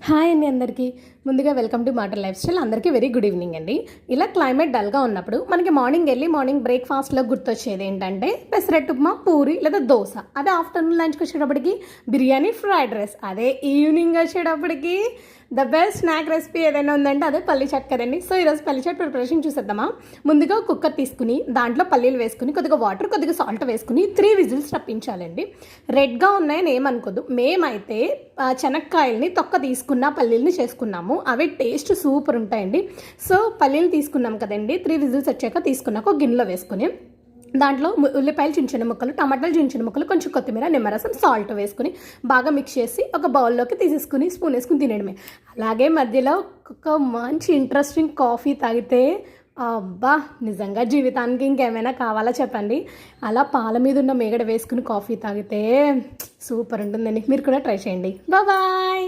Hi అండి అందరికీ ముందుగా welcome to matter life style. అందరికీ వెరీ గుడ్ ఈవినింగ్ అండి. ఇలా క్లైమేట్ డల్గా ఉన్నప్పుడు మనకి మార్నింగ్ బ్రేక్ఫాస్ట్లో గుర్తొచ్చేది ఏంటంటే పెసరట్టు ఉప్మా, పూరి లేదా దోశ. అదే ఆఫ్టర్నూన్ లంచ్కి వచ్చేటప్పటికి బిర్యానీ, ఫ్రైడ్ రైస్. అదే ఈవినింగ్ వచ్చేటప్పటికి ద బెస్ట్ స్నాక్ రెసిపీ ఏదైనా ఉందంటే అదే పల్లి చట్కర్ అండి. సో ఈరోజు పల్లి చట్ ప్రిపరేషన్ చూసేద్దామా. ముందుగా కుక్కర్ తీసుకుని దాంట్లో పల్లీలు వేసుకుని కొద్దిగా వాటర్, కొద్దిగా సాల్ట్ వేసుకుని 3 విజిల్స్ రప్పించాలండి. రెడ్గా ఉన్నాయని ఏమనుకోద్దు. మేమైతే శనక్కాయల్ని తొక్క తీసుకున్న పల్లీలని చేసుకున్నాము. అవి టేస్ట్ సూపర్ ఉంటాయండి. సో పల్లీలు తీసుకున్నాం కదండి, 3 విజిల్స్ వచ్చాక తీసుకున్నాక ఒక గిన్నెలో వేసుకుని దాంట్లో ఉల్లిపాయలు చిన్న చిన్న ముక్కలు, టమాటాలు చిన్న చిన్న ముక్కలు, కొంచెం కొత్తిమీర, నిమ్మరసం, సాల్ట్ వేసుకుని బాగా మిక్స్ చేసి ఒక బౌల్లోకి తీసేసుకుని స్పూన్ వేసుకుని తినేయడమే. అలాగే మధ్యలో ఒక మంచి ఇంట్రెస్టింగ్ కాఫీ తాగితే అబ్బా నిజంగా జీవితానికి ఇంకేమైనా కావాలా చెప్పండి. అలా పాల మీద ఉన్న మేగడ వేసుకుని కాఫీ తాగితే సూపర్ ఉంటుందండి. మీరు కూడా ట్రై చేయండి. బాయ్.